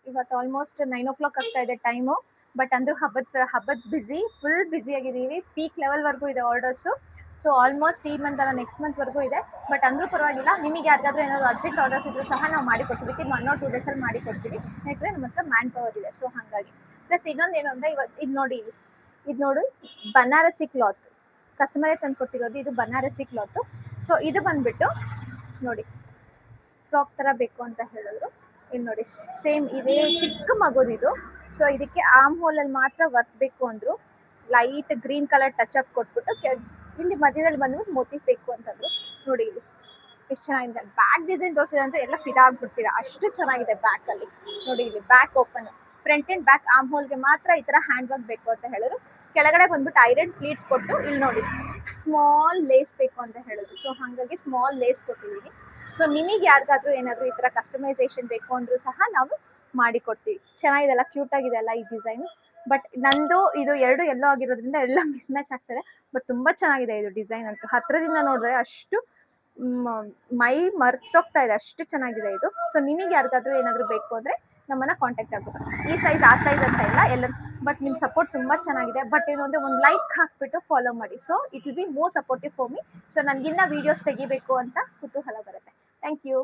ಇವತ್ತು almost 9 o'clock ಆಗ್ತಾ ಇದೆ ಟೈಮು. ಬಟ್ ಅಂದ್ರೂ ಹಬ್ಬದ ಫುಲ್ ಬ್ಯುಸಿ ಆಗಿದ್ದೀವಿ. ಪೀಕ್ ಲೆವೆಲ್ವರೆಗೂ ಇದೆ ಆರ್ಡರ್ಸು. ಸೊ ಆಲ್ಮೋಸ್ಟ್ ಈ ಮಂತ್ ಅಲ್ಲ ನೆಕ್ಸ್ಟ್ ಮಂತ್ವರೆಗೂ ಇದೆ. ಬಟ್ ಅಂದ್ರೂ ಪರವಾಗಿಲ್ಲ, ನಿಮಗೆ ಯಾರಿಗಾದ್ರೂ ಏನಾದರೂ ಅರ್ಜೆಂಟ್ ಆರ್ಡರ್ಸ್ ಇದ್ರೂ ಸಹ ನಾವು ಮಾಡಿಕೊಡ್ತೀವಿ. ವಿತಿನ್ 1 or 2 ಡೇಸಲ್ಲಿ ಮಾಡಿಕೊಡ್ತೀವಿ. ಯಾಕಂದರೆ ನಮ್ಮ ಹತ್ರ ಮ್ಯಾನ್ ಪವರ್ ಇದೆ. ಸೊ ಹಾಗಾಗಿ ಪ್ಲಸ್ ಇನ್ನೊಂದು ಏನು ಅಂದರೆ ಇವತ್ತು ಇದು ನೋಡಿ ಬನಾರಸಿ ಕ್ಲಾತ್ ಕಸ್ಟಮರೇ ತಂದು ಕೊಟ್ಟಿರೋದು. ಇದು ಬನಾರಸಿ ಕ್ಲಾತು. ಸೊ ಇದು ಬಂದ್ಬಿಟ್ಟು ನೋಡಿ ಫ್ರಾಕ್ ಥರ ಬೇಕು ಅಂತ ಹೇಳಿದ್ರು. ಇಲ್ಲಿ ನೋಡಿ ಸೇಮ್ ಇದೇ ಚಿಕ್ಕ ಮಗುದಿದು. ಸೊ ಇದಕ್ಕೆ ಆರ್ಮ್ ಹೋಲಲ್ಲಿ ಮಾತ್ರ ವರ್ಕ್ ಬೇಕು ಅಂದರು. Light green colour touch up ಕೊಟ್ಬಿಟ್ಟು ಇಲ್ಲಿ ಮಧ್ಯದಲ್ಲಿ ಬಂದ್ಬಿಟ್ಟು ಮೋಟಿಫ್ ಬೇಕು ಅಂತಂದ್ರು. ನೋಡಿ ಇಲ್ಲಿ ಎಷ್ಟು ಚೆನ್ನಾಗಿದೆ. ಬ್ಯಾಕ್ ಡಿಸೈನ್ ತೋರಿಸಿದೆ ಅಂತ ಎಲ್ಲ ಫಿದಾ ಆಗ್ಬಿಡ್ತೀರಾ, ಅಷ್ಟು ಚೆನ್ನಾಗಿದೆ. ಬ್ಯಾಕಲ್ಲಿ ನೋಡಿ, ಇಲ್ಲಿ back open, front and back arm ಹೋಲ್ಗೆ ಮಾತ್ರ ಈ ಥರ ಹ್ಯಾಂಡ್ ವರ್ಕ್ ಬೇಕು ಅಂತ ಹೇಳಿದ್ರು. ಕೆಳಗಡೆ ಬಂದ್ಬಿಟ್ಟು ಐರನ್ ಪ್ಲೀಟ್ಸ್ ಕೊಟ್ಟು ಇಲ್ಲಿ ನೋಡಿ ಸ್ಮಾಲ್ ಲೇಸ್ ಬೇಕು ಅಂತ ಹೇಳಿದ್ರು. ಸೊ ಹಾಗಾಗಿ ಸ್ಮಾಲ್ ಲೇಸ್ ಕೊಟ್ಟಿದ್ದೀನಿ. ಸೊ ನಿಮಗೆ ಯಾರಿಗಾದ್ರೂ ಏನಾದರೂ ಈ ಥರ ಕಸ್ಟಮೈಸೇಷನ್ ಬೇಕು ಅಂದರೂ ಸಹ ನಾವು ಮಾಡಿಕೊಡ್ತೀವಿ. ಚೆನ್ನಾಗಿದೆಲ್ಲ, ಕ್ಯೂಟ್ ಆಗಿದೆ ಅಲ್ಲ ಈ ಡಿಸೈನು. ಬಟ್ ನಂದು ಇದು ಎರಡು ಎಲ್ಲೋ ಆಗಿರೋದ್ರಿಂದ ಎಲ್ಲ ಮಿಸ್ ಮ್ಯಾಚ್ ಆಗ್ತದೆ. ಬಟ್ ತುಂಬ ಚೆನ್ನಾಗಿದೆ ಇದು ಡಿಸೈನ್ ಅಂತೂ. ಹತ್ತಿರದಿಂದ ನೋಡಿದ್ರೆ ಅಷ್ಟು ಮೈ ಮರ್ತೋಗ್ತಾ ಇದೆ, ಅಷ್ಟು ಚೆನ್ನಾಗಿದೆ ಇದು. ಸೊ ನಿಮಗೆ ಯಾರಿಗಾದ್ರೂ ಏನಾದರೂ ಬೇಕು ಅಂದರೆ ನಮ್ಮನ್ನು ಕಾಂಟ್ಯಾಕ್ಟ್ ಆಗ್ಬೋದು. ಈ ಸೈಜ್ ಆ ಸೈಜ್ ಅಂತ ಇಲ್ಲ ಎಲ್ಲ. ಬಟ್ ನಿಮ್ಮ ಸಪೋರ್ಟ್ ತುಂಬ ಚೆನ್ನಾಗಿದೆ. ಬಟ್ ಏನು ಅಂದರೆ ಒಂದು ಲೈಕ್ ಹಾಕಿಬಿಟ್ಟು ಫಾಲೋ ಮಾಡಿ. So it will be more supportive for me. So ನನಗಿನ್ನ ವೀಡಿಯೋಸ್ ತೆಗಿಬೇಕು ಅಂತ ಕುತೂಹಲ ಬರುತ್ತೆ. Thank you.